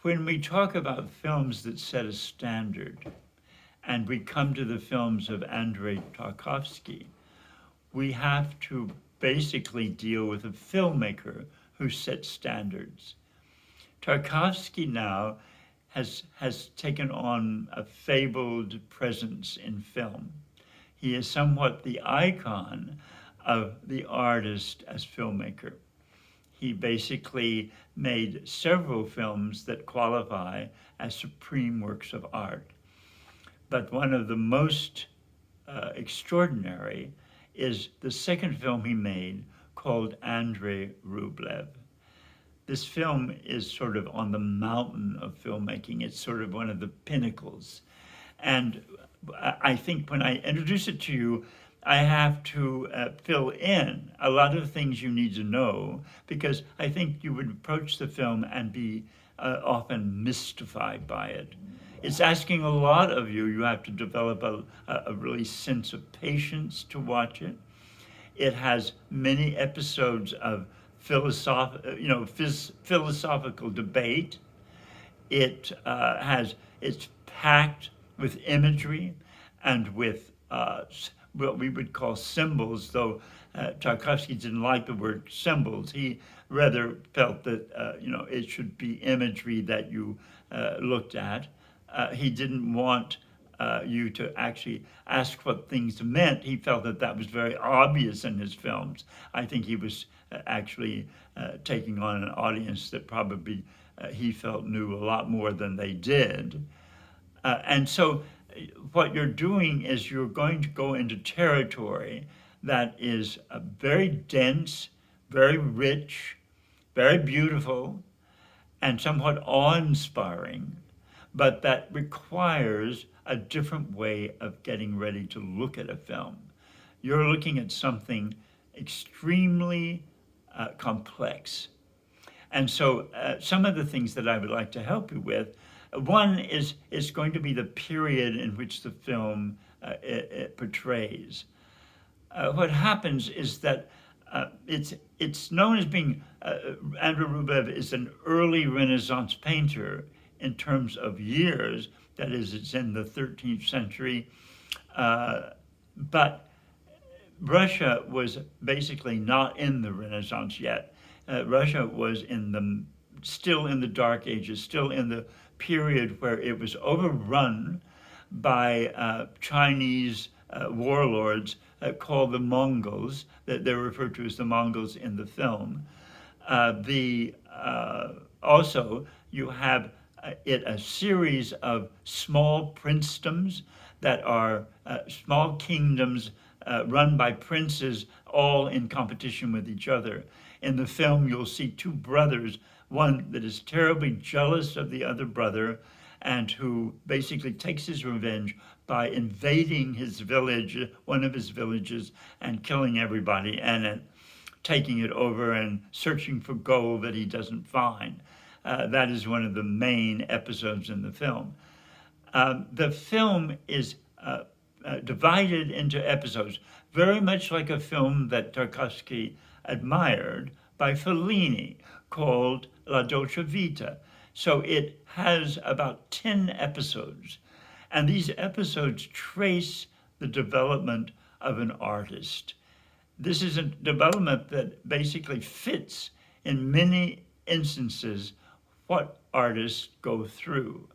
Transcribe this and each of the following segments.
When we talk about films that set a standard, and we come to the films of Andrei Tarkovsky, we have to basically deal with a filmmaker who sets standards. Tarkovsky now has taken on a fabled presence in film. He is somewhat the icon of the artist as filmmaker. He basically made several films that qualify as supreme works of art. But one of the most extraordinary is the second film he made called Andrei Rublev. This film is sort of on the mountain of filmmaking. It's sort of one of the pinnacles. And I think when I introduce it to you, I have to fill in a lot of things you need to know, because I think you would approach the film and be often mystified by it. It's asking a lot of you. You have to develop a really sense of patience to watch it. It has many episodes of philosophical debate. It's packed with imagery and with what we would call symbols, though Tarkovsky didn't like the word symbols. He rather felt that it should be imagery that you looked at. He didn't want you to actually ask what things meant. He felt that that was very obvious in his films. I think he was actually taking on an audience that probably he felt knew a lot more than they did. And so what you're doing is you're going to go into territory that is very dense, very rich, very beautiful, and somewhat awe-inspiring, but that requires a different way of getting ready to look at a film. You're looking at something extremely complex. And so some of the things that I would like to help you with, one is going to be the period in which the film it portrays. What happens is that it's known as being, Andrei Rublev is an early Renaissance painter in terms of years. That is, it's in the 13th century. But Russia was basically not in the Renaissance yet. Russia was still in the Dark Ages, still in the period where it was overrun by Chinese warlords called the Mongols, that they're referred to as the Mongols in the film. Also, you have a series of small princedoms that are small kingdoms run by princes, all in competition with each other. In the film, you'll see two brothers, one that is terribly jealous of the other brother and who basically takes his revenge by invading his village, one of his villages, and killing everybody in it, taking it over and searching for gold that he doesn't find. That is one of the main episodes in the film. The film is divided into episodes, very much like a film that Tarkovsky admired by Fellini called La Dolce Vita. So it has about 10 episodes, and these episodes trace the development of an artist. This is a development that basically fits in many instances what artists go through.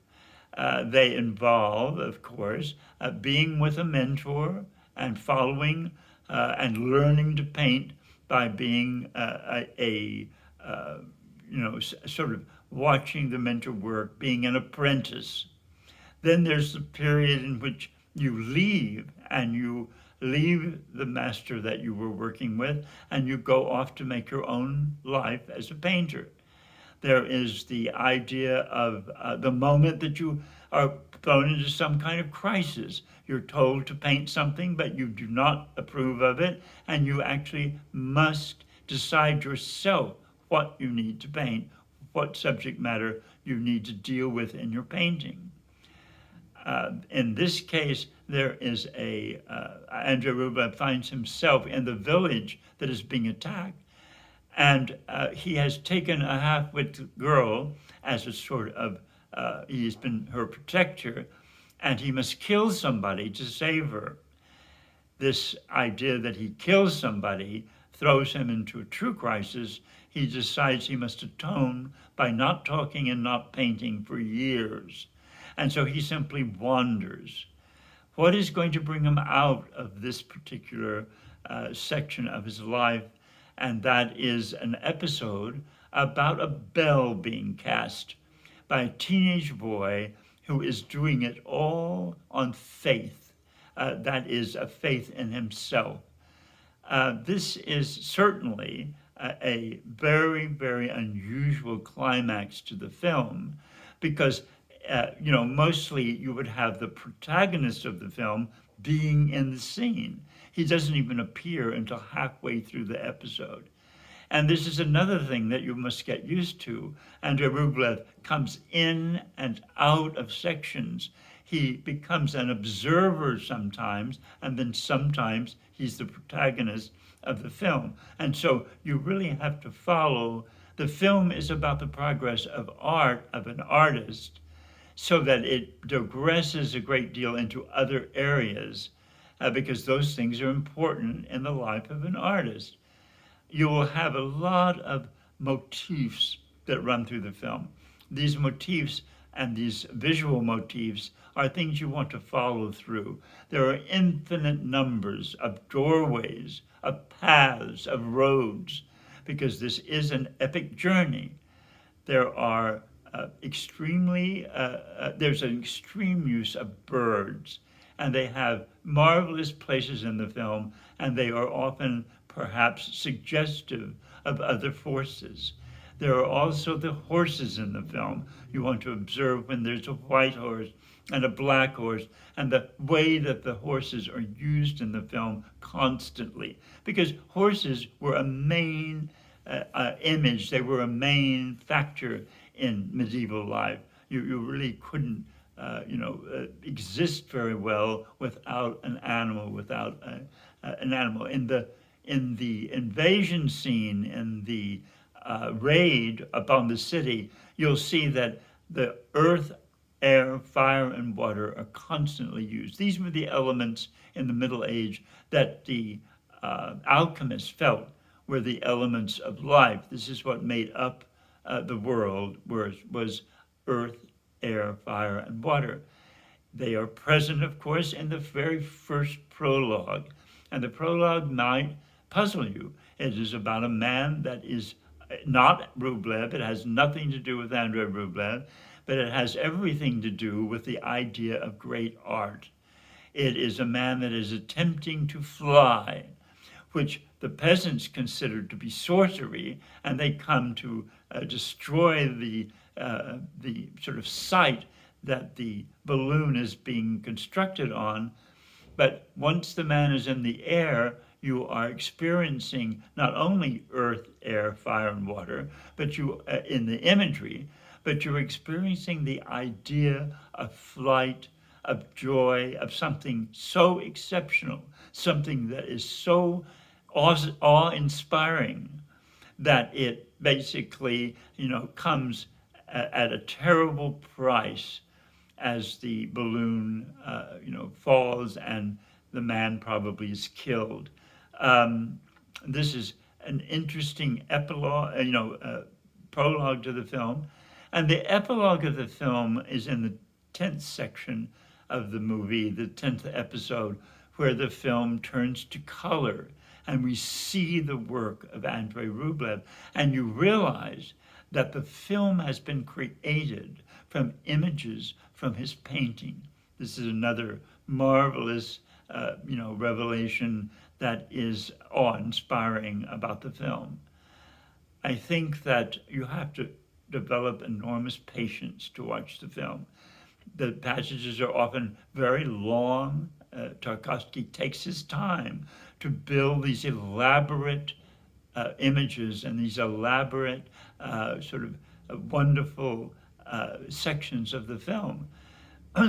They involve, of course, being with a mentor and following and learning to paint by being sort of watching the mentor work, being an apprentice. Then there's the period in which you leave the master that you were working with, and you go off to make your own life as a painter. There is the idea of the moment that you are thrown into some kind of crisis. You're told to paint something, but you do not approve of it, and you actually must decide yourself what you need to paint, what subject matter you need to deal with in your painting. In this case, there is Andrei Rublev finds himself in the village that is being attacked, And he has taken a half-wit girl as a sort of, he's been her protector, and he must kill somebody to save her. This idea that he kills somebody throws him into a true crisis. He decides he must atone by not talking and not painting for years. And so he simply wanders. What is going to bring him out of this particular section of his life? And that is an episode about a bell being cast by a teenage boy who is doing it all on faith. That is a faith in himself. This is certainly a very, very unusual climax to the film because, mostly you would have the protagonist of the film being in the scene. He doesn't even appear until halfway through the episode. And this is another thing that you must get used to. Andrei Rublev comes in and out of sections. He becomes an observer sometimes, and then sometimes he's the protagonist of the film. And so you really have to follow. The film is about the progress of art, of an artist, so that it digresses a great deal into other areas, because those things are important in the life of an artist. You will have a lot of motifs that run through the film. These motifs and these visual motifs are things you want to follow through. There are infinite numbers of doorways, of paths, of roads, because this is an epic journey. There are there's an extreme use of birds, and they have marvelous places in the film, and they are often perhaps suggestive of other forces. There are also the horses in the film. You want to observe when there's a white horse and a black horse, and the way that the horses are used in the film constantly. Because horses were a main image, they were a main factor in medieval life. You really couldn't exist very well without an animal, In the invasion scene, in the raid upon the city, you'll see that the earth, air, fire, and water are constantly used. These were the elements in the Middle Age that the alchemists felt were the elements of life. This is what made up the world, was earth, air, fire, and water. They are present, of course, in the very first prologue. And the prologue might puzzle you. It is about a man that is not Rublev. It has nothing to do with Andrei Rublev, but it has everything to do with the idea of great art. It is a man that is attempting to fly, which the peasants considered to be sorcery, and they come to destroy the sort of site that the balloon is being constructed on. But once the man is in the air, you are experiencing not only earth, air, fire, and water, but you in the imagery, but you're experiencing the idea of flight, of joy, of something so exceptional, something that is so awe-inspiring that it basically, comes at a terrible price as the balloon, falls and the man probably is killed. This is an interesting prologue to the film. And the epilogue of the film is in the 10th section of the movie, the 10th episode, where the film turns to color and we see the work of Andrei Rublev. And you realize that the film has been created from images from his painting. This is another marvelous, revelation that is awe-inspiring about the film. I think that you have to develop enormous patience to watch the film. The passages are often very long. Tarkovsky takes his time to build these elaborate images and these elaborate wonderful sections of the film.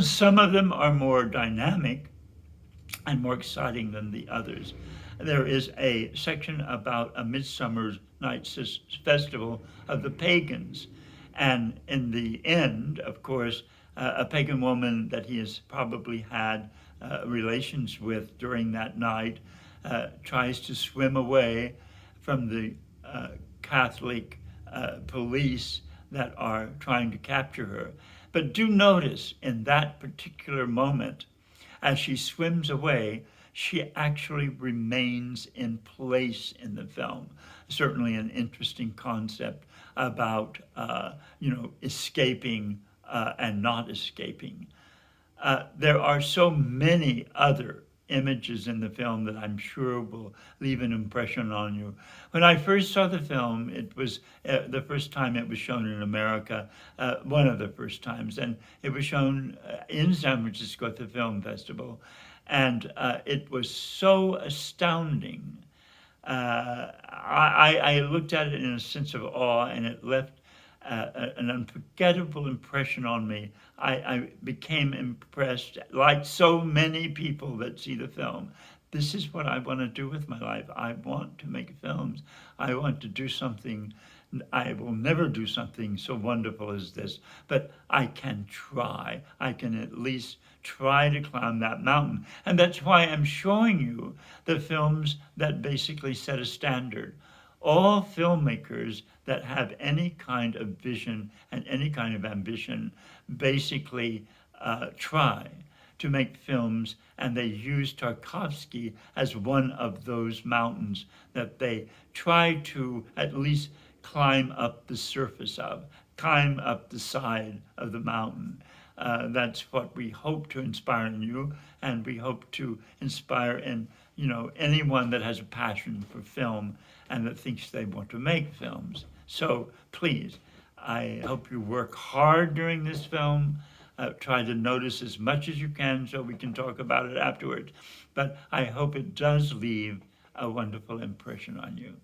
Some of them are more dynamic and more exciting than the others. there is a section about a Midsummer Night's Festival of the pagans. And in the end, of course, a pagan woman that he has probably had relations with during that night tries to swim away from the Catholic police that are trying to capture her. But do notice in that particular moment, as she swims away, she actually remains in place in the film. Certainly an interesting concept about, escaping and not escaping. There are so many other images in the film that I'm sure will leave an impression on you. When I first saw the film, it was the first time it was shown in America, one of the first times, and it was shown in San Francisco at the Film Festival, and it was so astounding. I looked at it in a sense of awe, and it left an unforgettable impression on me. I became impressed, like so many people that see the film. This is what I want to do with my life. I want to make films. I want to do something. I will never do something so wonderful as this, but I can try. I can at least try to climb that mountain. And that's why I'm showing you the films that basically set a standard. All filmmakers that have any kind of vision and any kind of ambition basically try to make films, and they use Tarkovsky as one of those mountains that they try to at least climb up the surface of, climb up the side of the mountain. That's what we hope to inspire in you, and we hope to inspire in anyone that has a passion for film and that thinks they want to make films. So please, I hope you work hard during this film. Try to notice as much as you can so we can talk about it afterwards. But I hope it does leave a wonderful impression on you.